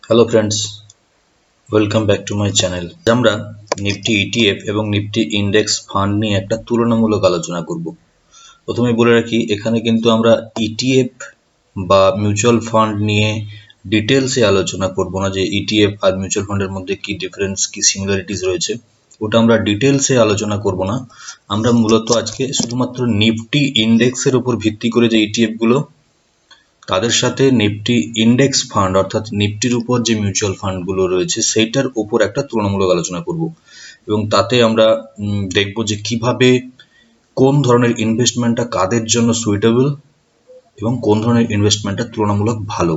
Hello friends, welcome back to my channel. আমরা Nifty ETF এবং Nifty index fund নিয়ে একটা তুলনামূলক আলোচনা করব। প্রথমে বলে রাখি, এখানে কিন্তু আমরা ইটিএফ বা মিউচুয়াল ফান্ড নিয়ে ডিটেলসে আলোচনা করব না, যে ইটিএফ আর মিউচুয়াল ফান্ডের মধ্যে কি ডিফারেন্স, কি সিমিলারিটিস রয়েছে, ওটা আমরা ডিটেলসে আলোচনা করব না। আমরা মূলত আজকে শুধুমাত্র নিফটি ইন্ডেক্সের উপর ভিত্তি করে যে ইটিএফগুলো, তাদের সাথে নিফটি ইন্ডেক্স ফান্ড অর্থাৎ নিফটির উপর যে মিউচুয়াল ফান্ডগুলো রয়েছে সেইটার উপর একটা তুলনামূলক আলোচনা করব। এবং তাতে আমরা দেখব যে কিভাবে কোন ধরনের ইনভেস্টমেন্টটা কাদের জন্য সুইটেবল এবং কোন ধরনের ইনভেস্টমেন্টটা তুলনামূলক ভালো।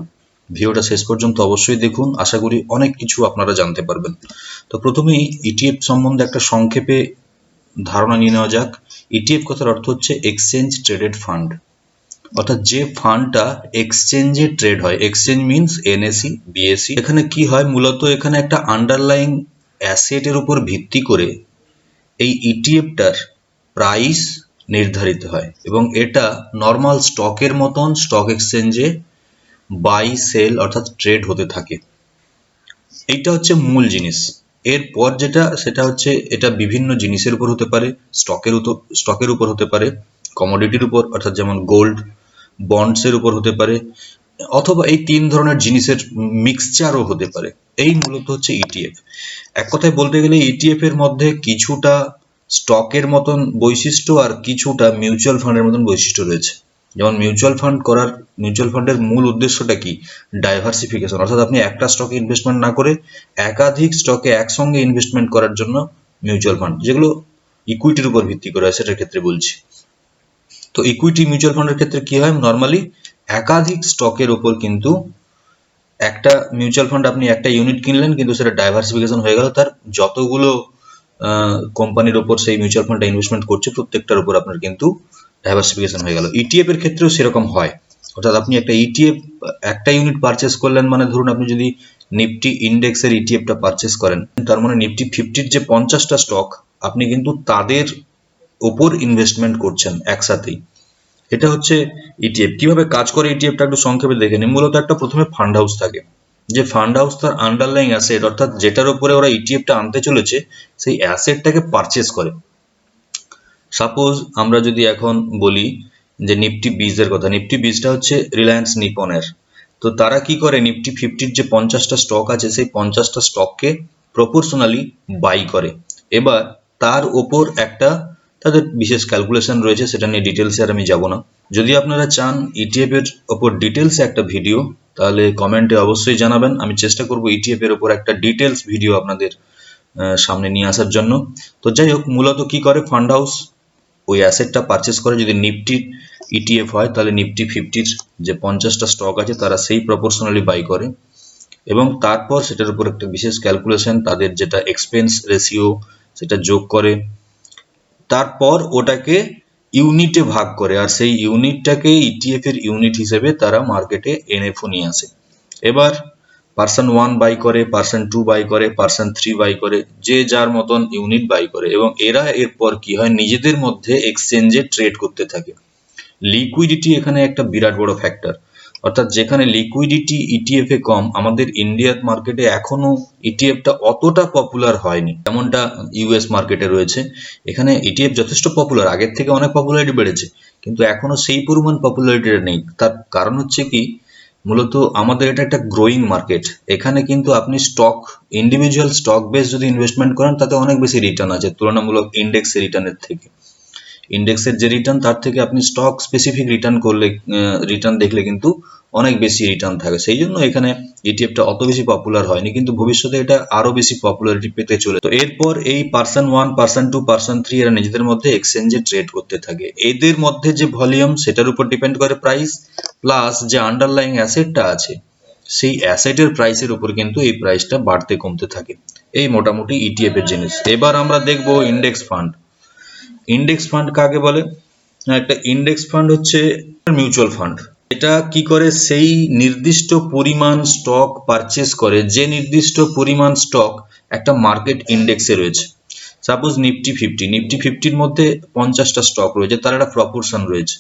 ভিডিওটা শেষ পর্যন্ত অবশ্যই দেখুন, আশা করি অনেক কিছু আপনারা জানতে পারবেন। তো প্রথমেই ইটিএফ সম্বন্ধে একটা সংক্ষেপে ধারণা নিয়ে নেওয়া যাক। ইটিএফ কথার অর্থ হচ্ছে এক্সচেঞ্জ ট্রেডেড ফান্ড, অর্থাৎ যে ফান্ডটা এক্সচেঞ্জে ট্রেড হয়। Exchange means NAC, BSc. এখানে কি হয়, মূলত এখানে একটা আন্ডারলাইং অ্যাসেটের উপর ভিত্তি করে এই ইটিএফটার প্রাইস নির্ধারিত হয় এবং এটা নর্মাল স্টকের মতন স্টক এক্সচেঞ্জে বাই সেল অর্থাৎ ট্রেড হতে থাকে। এইটা হচ্ছে মূল জিনিস। এরপর যেটা, সেটা হচ্ছে এটা বিভিন্ন জিনিসের উপর হতে পারে, স্টকের উপর হতে পারে, কমোডিটির উপর অর্থাৎ যেমন গোল্ড, বন্ডসের উপর হতে পারে, অথবা এই তিন ধরনের জিনিসের মিক্সচারও হতে পারে। এই মূলত হচ্ছে ইটিএফ। এক কথায় বলতে গেলে ইটিএফ এর মধ্যে কিছুটা স্টকের মতন বৈশিষ্ট্য আর কিছুটা মিউচুয়াল ফান্ডের মতন বৈশিষ্ট্য রয়েছে। যেমন মিউচুয়াল ফান্ডের মূল উদ্দেশ্যটা কি? ডাইভার্সিফিকেশন, অর্থাৎ আপনি একটা স্টকে ইনভেস্টমেন্ট না করে একাধিক স্টকে একসঙ্গে ইনভেস্টমেন্ট করার জন্য মিউচুয়াল ফান্ড, যেগুলো ইকুইটির উপর ভিত্তি করে হয়, সেটার ক্ষেত্রে বলছি। তো ইকুইটি মিউচুয়াল ফান্ডের ক্ষেত্রে কি হয়, নর্মালি একাধিক স্টকের উপর কিন্তু একটা মিউচুয়াল ফান্ড আপনি একটা ইউনিট কিনলেন, কিন্তু সেটা ডাইভার্সিফিকেশন হয়ে গেল, তার যতগুলো কোম্পানির উপর সেই মিউচুয়াল ফান্ডটা ইনভেস্টমেন্ট করছে প্রত্যেকটার উপর আপনার কিন্তু ডাইভার্সিফিকেশন হয়ে গেল। ইটিএফ এর ক্ষেত্রেও সেরকম হয়, অর্থাৎ আপনি একটা ইটিএফ একটা ইউনিট পারচেস করলেন, মানে ধরুন আপনি যদি নিফটি ইন্ডেক্সের ইটিএফটা পারচেস করেন, তার মানে নিফটি 50-র যে 50টা স্টক আপনি কিন্তু তাদের ওপর ইনভেস্টমেন্ট করছেন একসাথেই। এটা হচ্ছে ইটিএফ। কিভাবে কাজ করে ইটিএফটা একটু সংক্ষেপে দেখে নিন। মূলত একটা প্রথমে ফান্ড হাউস থাকে, যে ফান্ড হাউস তার আন্ডারলাইং অ্যাসেট অর্থাৎ যেটার উপরে ওরা ইটিএফটা আনতে চলেছে সেই অ্যাসেটটাকে পারচেস করে। সাপোজ আমরা যদি এখন বলি যে নিফটি বিজের কথা, নিফটি বিজটা হচ্ছে রিলায়েন্স নিপনের। তো তারা কি করে, নিফটি 50-র যে 50টা স্টক আছে সেই 50টা স্টককে প্রপোর্শনালি বাই করে। এবার তার ওপর একটা তাদের বিশেষ ক্যালকুলেশন রয়েছে, সেটা নিয়ে ডিটেলসে আর আমি যাব না। যদি আপনারা চান ইটিএফ এর ওপর ডিটেলসে একটা ভিডিও, তাহলে কমেন্টে অবশ্যই জানাবেন। আমি চেষ্টা করব ইটিএফ এর ওপর একটা ডিটেলস ভিডিও আপনাদের সামনে নিয়ে আসার জন্য। তো যাই হোক, মূলত কি করে ফান্ড হাউস, ওই অ্যাসেটটা পারচেস করে। যদি নিফটি ইটিএফ হয় তাহলে নিফটি 50-র যে 50টা স্টক আছে তারা সেই প্রপোর্শনালি বাই করে এবং তারপর সেটার উপর একটা বিশেষ ক্যালকুলেশন, তাদের যেটা এক্সপেন্স রেশিও সেটা যোগ করে, তারপর ওটাকে ইউনিটে ভাগ করে, আর সেই ইউনিটটাকে ইটিএফ এর ইউনিট হিসেবে তারা মার্কেটে এনএফও নিয়ে আসে। এবার পার্সন 1 বাই করে, পার্সন 2 বাই করে, পার্সন 3 বাই করে, যে যার মতন ইউনিট বাই করে এবং এরা এরপর কি হয়, নিজেদের মধ্যে এক্সচেঞ্জে ট্রেড করতে থাকে। লিকুইডিটি এখানে একটা বিরাট বড় ফ্যাক্টর, অর্থাৎ যেখানে লিকুইডিটি ইটিএফ এ কম, আমাদের ইন্ডিয়ার মার্কেটে এখনো ইটিএফটা অতটা পপুলার হয়নি যেমনটা ইউএস মার্কেটে রয়েছে। এখানে ইটিএফ যথেষ্ট পপুলার, আগের থেকে অনেক পপুলারিটি বেড়েছে, কিন্তু এখনো সেই পরিমাণ পপুলারিটিটা নেই। তার কারণ হচ্ছে কি, মূলত আমাদের এটা একটা গ্রোয়িং মার্কেট। এখানে কিন্তু আপনি ইন্ডিভিজুয়াল স্টক বেস যদি ইনভেস্টমেন্ট করেন তাতে অনেক বেশি রিটার্ন আছে তুলনামূলক ইন্ডেক্সের রিটার্নের থেকে। ইন্ডেক্সের যে রিটার্ন তার থেকে আপনি স্টক স্পেসিফিক রিটার্ন দেখলে কিন্তু অনেক বেশি রিটার্ন থাকে। সেই জন্য এখানে ইটিএফটা অত বেশি পপুলার হয়নি, কিন্তু ভবিষ্যতে এটা আরো বেশি পপুলারিটি পেতে চলে। তো এরপর এই পার্সন 1, পার্সন 2, পার্সন 3 এরা নিজেদের মধ্যে এক্সচেঞ্জে ট্রেড করতে থাকে। এদের মধ্যে যে ভলিউম সেটার উপর ডিপেন্ড করে প্রাইস, প্লাস যে আন্ডারলাইং অ্যাসেটটা আছে সেই অ্যাসেটের প্রাইসের উপর কিন্তু এই প্রাইসটা বাড়তে কমতে থাকে। এই মোটামুটি ইটিএফ এর জিনিস। এবার আমরা দেখব ইন্ডেক্স ফান্ড। ইন্ডেক্স ফান্ড কাকে বলে? একটা ইন্ডেক্স ফান্ড হচ্ছে মিউচুয়াল ফান্ড। এটা কি করে, সেই নির্দিষ্ট পরিমাণ স্টক পারচেস করে, যে নির্দিষ্ট পরিমাণ স্টক একটা মার্কেট ইন্ডেক্সে রয়েছে। সাপোজ নিফটি 50-র মধ্যে 50টা স্টক রয়েছে, তার একটা প্রপোর্শন রয়েছে।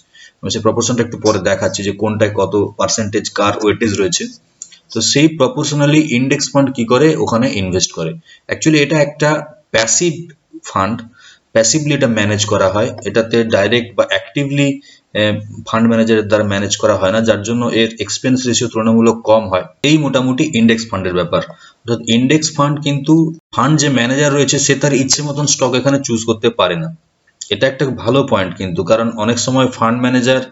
সেই প্রপোর্শনটা একটু পরে দেখাচ্ছি যে কোনটায় কত পার্সেন্টেজ কার ওয়েটেজ রয়েছে। তো সেই প্রপোর্শনালি ইন্ডেক্স ফান্ড কি করে ওখানে ইনভেস্ট করে। অ্যাকচুয়ালি এটা একটা প্যাসিভ ফান্ড, প্যাসিভলি এটা ম্যানেজ করা হয়, এটাতে ডাইরেক্ট বা অ্যাক্টিভলি ফান্ড ম্যানেজারের দ্বারা ম্যানেজ করা হয় না, যার জন্য এর এক্সপেন্স রেশিও তুলনামূলক কম হয়। এই মোটামুটি ইন্ডেক্স ফান্ডের ব্যাপার। অর্থাৎ ইন্ডেক্স ফান্ড কিন্তু ফান্ড যে ম্যানেজার রয়েছে সে তার ইচ্ছে মতন স্টক এখানে চুজ করতে পারে না। এটা একটা ভালো পয়েন্ট কিন্তু, কারণ অনেক সময় ফান্ড ম্যানেজার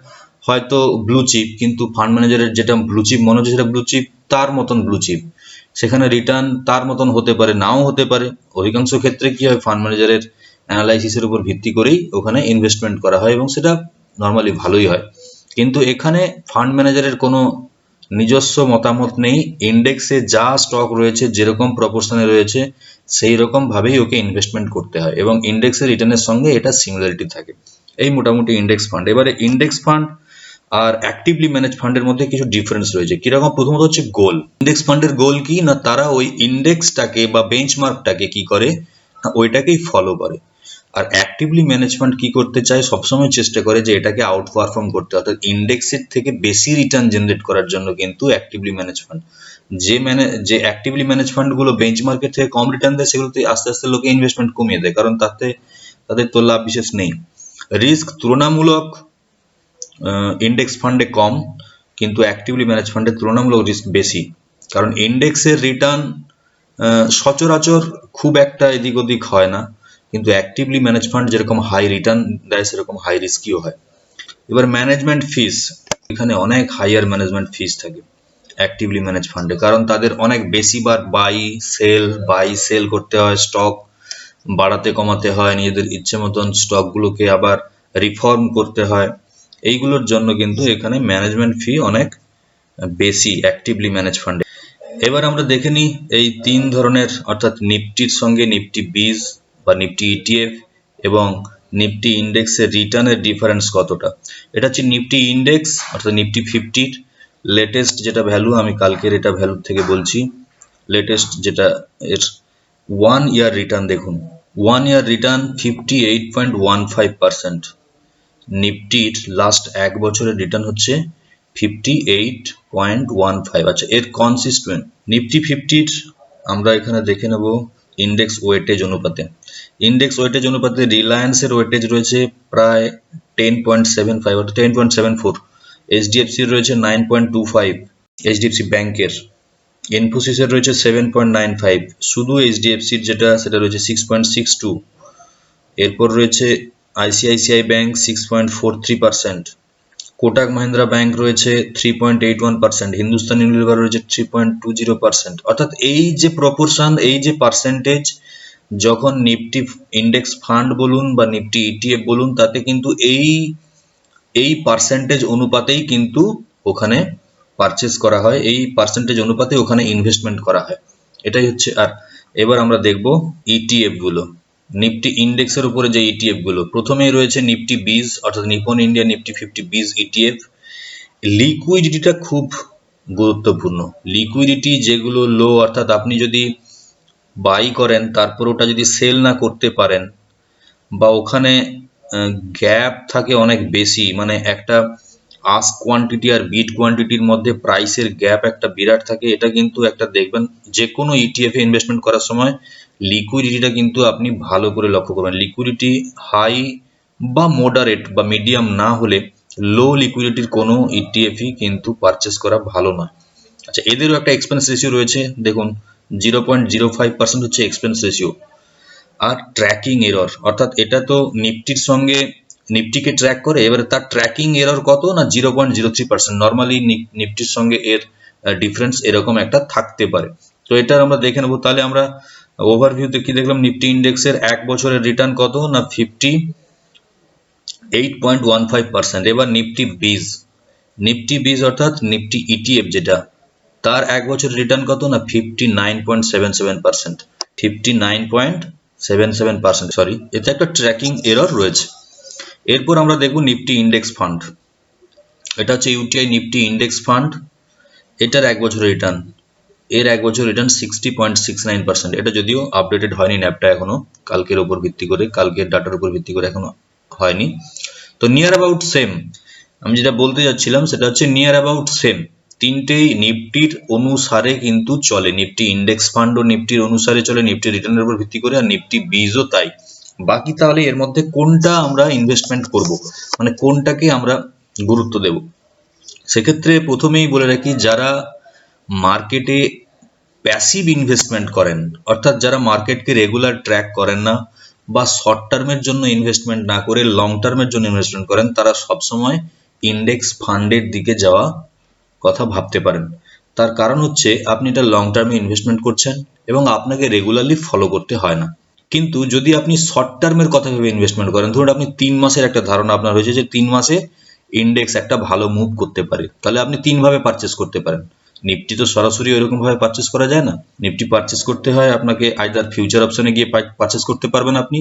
হয়তো ব্লু চিপ, কিন্তু ফান্ড ম্যানেজারের যেটা ব্লু চিপ মনে হচ্ছে সেটা ব্লু চিপ তার মতন ব্লু চিপ, সেখানে রিটার্ন তার মতন হতে পারে নাও হতে পারে। অধিকাংশ ক্ষেত্রে কি হয়, ফান্ড ম্যানেজারের অ্যানালাইসিসের উপর ভিত্তি করেই ওখানে ইনভেস্টমেন্ট করা হয় এবং সেটা নর্মালি ভালোই হয়। কিন্তু এখানে ফান্ড ম্যানেজারের কোনো নিজস্ব মতামত নেই, ইন্ডেক্সে যা স্টক রয়েছে যেরকম প্রপোর্শনে রয়েছে সেই রকম ভাবেই ওকে ইনভেস্টমেন্ট করতে হয় এবং ইন্ডেক্সের রিটার্নের সঙ্গে এটা সিমিলারিটি থাকে। এই মোটামুটি ইন্ডেক্স ফান্ড। এবারে ইন্ডেক্স ফান্ড আর অ্যাক্টিভলি ম্যানেজ ফান্ডের মধ্যে কিছু ডিফারেন্স রয়েছে। কিরকম? প্রথমত হচ্ছে গোল। ইন্ডেক্স ফান্ডের গোল কি না, তারা ওই ইন্ডেক্সটাকে বা বেঞ্চমার্কটাকে কি করে না ওইটাকেই ফলো করে। আর অ্যাক্টিভলি ম্যানেজ ফান্ড কি করতে চায়, সবসময় চেষ্টা করে যে এটাকে আউট পারফর্ম করতে, অর্থাৎ ইন্ডেক্সের থেকে বেশি রিটার্ন জেনারেট করার জন্য কিন্তু অ্যাক্টিভলি ম্যানেজ ফান্ড যে অ্যাক্টিভলি ম্যানেজ ফান্ডগুলো বেঞ্চমার্কের থেকে কম রিটার্ন দেয় সেগুলোতে আস্তে আস্তে লোকে ইনভেস্টমেন্ট কমিয়ে দেয়, কারণ তাতে তাদের তো লাভ বিশেষ নেই। রিস্ক তুলনামূলক ইন্ডেক্স ফান্ডে কম, কিন্তু অ্যাক্টিভলি ম্যানেজ ফান্ডের তুলনামূলক রিস্ক বেশি, কারণ ইন্ডেক্সের রিটার্ন সচরাচর খুব একটা এদিক ওদিক হয় না, কিন্তু অ্যাক্টিভলি ম্যানেজ ফান্ড যেরকম হাই রিটার্ন দেয় সেরকম হাই রিস্কিও হয়। এবার ম্যানেজমেন্ট ফিস, এখানে অনেক হাইয়ার ম্যানেজমেন্ট ফিস থাকে অ্যাক্টিভলি ম্যানেজ ফান্ডে, কারণ তাদের অনেক বেশিবার বাই সেল করতে হয়, স্টক বাড়াতে কমাতে হয়, নিজেদের ইচ্ছে মতন স্টকগুলোকে আবার রিফর্ম করতে হয়, এইগুলোর জন্য কিন্তু এখানে ম্যানেজমেন্ট ফি অনেক বেশি অ্যাক্টিভলি ম্যানেজ ফান্ডে। এবার আমরা দেখে নিই এই তিন ধরনের, অর্থাৎ নিফটির সঙ্গে নিফটি বিজ বা নিফটি ইটিএফ এবং নিফটি ইন্ডেক্সের রিটার্নের ডিফারেন্স কতটা। এটা হচ্ছে নিফটি ইন্ডেক্স অর্থাৎ নিফটি 50-র লেটেস্ট যেটা ভ্যালু, আমি কালকের এটা ভ্যালু থেকে বলছি, লেটেস্ট যেটা এর 1 ইয়ার রিটার্ন দেখুন, 1 ইয়ার রিটার্ন 58.15%। নিফটির লাস্ট এক বছরের রিটার্ন হচ্ছে 58.15। আচ্ছা, এর কনসিস্টেন্ট নিফটি 50-র আমরা এখানে দেখে নেব ইন্ডেক্স ওয়েটেজ অনুপাতে। ইন্ডেক্স ওয়েটেজ অনুপাতে রিলায়েন্সের ওয়েটেজ রয়েছে প্রায় 10.75 অর্থাৎ 10.74, এইচডিএফসির রয়েছে 9.25, এইচডিএফসি ব্যাংকের, ইনফোসিসের রয়েছে 7.95, শুধু এইচডিএফসির যেটা সেটা রয়েছে 6.62, এরপর রয়েছে ICICI bank 6.43%, Kotak Mahindra bank রয়েছে 3.81%, হিন্দুস্তান ইউনিলিভার রয়েছে 3.20%। অর্থাৎ এই যে প্রপোর্শন, এই যে পার্সেন্টেজ, যখন নিফটি ইন্ডেক্স ফান্ড বলুন বা নিফটি ইটিএফ বলুন, তাতে কিন্তু এই পার্সেন্টেজ অনুপাতেই কিন্তু ওখানে পারচেস করা হয়, এই পার্সেন্টেজ অনুপাতে ওখানে ইনভেস্টমেন্ট করা হয়, এটাই হচ্ছে। আর এবার আমরা দেখব ইটিএফ গুলো, নিফটি ইন্ডেক্সের উপরে যে ইটিএফ গুলো। প্রথমেই রয়েছে নিফটি বিজ অর্থাৎ নিপন ইন্ডিয়া নিফটি 50 বিজ ইটিএফ। লিকুইডিটিটা খুব গুরুত্বপূর্ণ। লিকুইডিটি যেগুলো লো, অর্থাৎ আপনি যদি বাই করেন তারপর ওটা যদি সেল না করতে পারেন বা ওখানে গ্যাপ থাকে অনেক বেশি, মানে একটা আস্ক কোয়ান্টিটি আর বিড কোয়ান্টিটির মধ্যে প্রাইসের গ্যাপ একটা বিরাট থাকে, এটা কিন্তু একটা দেখবেন যে কোনো ইটিএফ এ ইনভেস্টমেন্ট করার সময় লিকুইডিটিটা কিন্তু আপনি ভালো করে লক্ষ্য করবেন। লিকুইডিটি হাই বা মডারেট বা মিডিয়াম না হলে লো লিকুইডিটির কোনো ইটিএফই কিন্তু পারচেস করা ভালো নয়। আচ্ছা, এদেরও একটা এক্সপেন্স রেশিও রয়েছে, দেখুন 0.05% হচ্ছে এক্সপেন্স রেশিও। আর ট্র্যাকিং এরর, অর্থাৎ এটা তো নিফটির সঙ্গে নিফটিকে ট্র্যাক করে, এবারে তার ট্র্যাকিং এরর কত না 0.03%। নর্মালি নিফটির সঙ্গে এর ডিফারেন্স এরকম একটা থাকতে পারে। তো এটা আমরা দেখে নেবো। তাহলে আমরা ওভারভিউতে কি দেখলাম, নিফটি ইন্ডেক্সের এক বছরের রিটার্ন কত না 58.15%। এবার নিফটি বিজ অর্থাৎ নিফটি ইটিএফ যেটা, তার এক বছরের রিটার্ন কত না 59.77%, 59.77%, সরি, এতে একটা ট্র্যাকিং এরর রয়েছে। এরপর আমরা দেখব নিফটি ইন্ডেক্স ফান্ড, এটা হচ্ছে ইউটিআই নিফটি ইন্ডেক্স ফান্ড, এটার এক বছরের রিটার্ন, এর এক বছর রিটার্ন 60.69%। এটা যদিও আপডেটেড হয়নি ন্যাপটা এখনো, কালকের উপর ভিত্তি করে, কালকের ডাটার উপর ভিত্তি করে এখনো হয়নি। তো নিয়ার অ্যাবাউট সেম, আমি যেটা বলতে যাচ্ছিলাম সেটা হচ্ছে নিয়ার অ্যাবাউট সেম। তিনটেই নিফটির অনুসারে কিন্তু চলে। নিফটি ইন্ডেক্স ফান্ডও নিফটির অনুসারে চলে, নিফটি রিটার্নের উপর ভিত্তি করে, আর নিফটি বিজও তাই। বাকি তাহলে এর মধ্যে কোনটা আমরা ইনভেস্টমেন্ট করব, মানে কোনটাকে আমরা গুরুত্ব দেব? সেক্ষেত্রে প্রথমেই বলে রাখি, যারা মার্কেটে প্যাসিভ ইনভেস্টমেন্ট করেন, অর্থাৎ যারা মার্কেটকে রেগুলার ট্র্যাক করেন না বা শর্ট টার্মের জন্য ইনভেস্টমেন্ট না করে লং টার্মের জন্য ইনভেস্টমেন্ট করেন, তারা সবসময় ইন্ডেক্স ফান্ডের দিকে যাওয়া কথা ভাবতে পারেন। তার কারণ হচ্ছে আপনি এটা লং টার্মে ইনভেস্টমেন্ট করছেন এবং আপনাকে রেগুলারলি ফলো করতে হয় না। কিন্তু যদি আপনি শর্ট টার্মের কথা ভেবে ইনভেস্টমেন্ট করেন, ধরুন আপনি 3 মাসের একটা ধারণা আপনার হয়েছে যে 3 মাসে ইন্ডেক্স একটা ভালো মুভ করতে পারে, তাহলে আপনি 3 ভাবে পারচেস করতে পারেন। নিফটি তো সরাসরি ওইরকম ভাবে পারচেস করা যায় না। নিফটি পারচেস করতে হয় আপনাকে আইদার ফিউচার অপশনে গিয়ে পারচেস করতে পারবেন আপনি,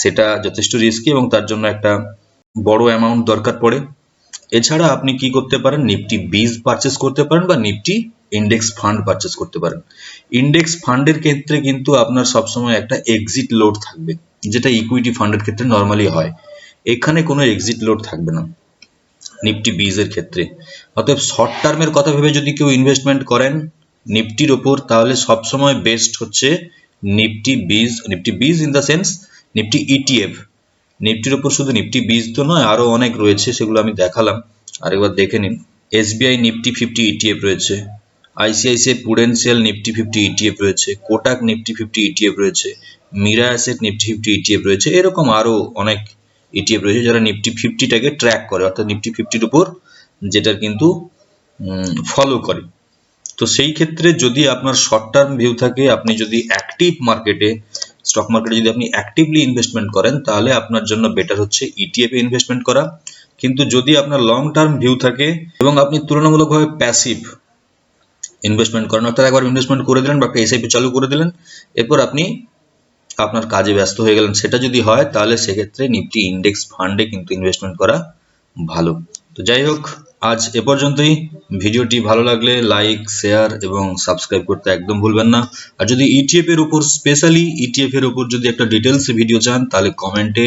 সেটা যথেষ্ট রিস্কি এবং তার জন্য একটা বড় অ্যামাউন্ট দরকার পড়ে। এছাড়া আপনি কি করতে পারেন, নিফটি বিজ পারচেস করতে পারেন বা নিফটি ইন্ডেক্স ফান্ড পারচেস করতে পারেন। ইন্ডেক্স ফান্ডের ক্ষেত্রে কিন্তু আপনার সবসময় একটা এক্সিট লোড থাকবে, যেটা ইকুইটি ফান্ডের ক্ষেত্রে নর্মালি হয়। এখানে কোনো এক্সিট লোড থাকবে না নিফটি বিজের ক্ষেত্রে। অতএব শর্ট টার্মের কথা ভেবে যদি কেউ ইনভেস্টমেন্ট করেন নিফটির ওপর, তাহলে সবসময় বেস্ট হচ্ছে Nifty BeES in the sense Nifty ETF. নিফটির ওপর শুধু নিফটি বিজ তো নয়, আরো অনেক রয়েছে, সেগুলো আমি দেখালাম, আরেকবার দেখে নিন। এসবিআই নিফটি 50 ইটিএফ রয়েছে, আইসিআইসিআই প্রুডেন্সিয়াল নিফটি 50 ইটিএফ রয়েছে, কোটাক নিফটি 50 ইটিএফ রয়েছে, মিরা অ্যাসেট নিফটি 50 ইটিএফ রয়েছে, এরকম আরো অনেক ইটিএফ রয়েছে যারা নিফটি 50টাকে ট্র্যাক করে, অর্থাৎ নিফটি 50-র উপর যেটার কিন্তু ফলো করে। তো সেই ক্ষেত্রে যদি আপনার শর্ট টার্ম ভিউ থাকে, আপনি যদি অ্যাক্টিভ মার্কেটে, স্টক মার্কেটে যদি আপনি অ্যাক্টিভলি ইনভেস্টমেন্ট করেন, তাহলে আপনার জন্য বেটার হচ্ছে ইটিএফ এ ইনভেস্টমেন্ট করা। কিন্তু যদি আপনার লং টার্ম ভিউ থাকে এবং আপনি তুলনামূলকভাবে প্যাসিভ ইনভেস্টমেন্ট করেন, অর্থাৎ একবার ইনভেস্টমেন্ট করে দিলেন বা একটা এসআইপি চালু করে দিলেন, এরপর আপনি আপনার কাজে ব্যস্ত হয়ে গেলেন, সেটা যদি হয় তাহলে সেক্ষেত্রে নিফটি ইন্ডেক্স ফান্ডে কিন্তু ইনভেস্টমেন্ট করা ভালো। তো যাই হোক, আজ এ পর্যন্তই। ভিডিওটি ভালো লাগলে লাইক, শেয়ার এবং সাবস্ক্রাইব করতে একদম ভুলবেন না। আর যদি ইটিএফ এর উপর, স্পেশালি ইটিএফ এর উপর যদি একটা ডিটেলস ভিডিও চান, তাহলে কমেন্টে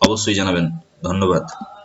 অবশ্যই জানাবেন। ধন্যবাদ।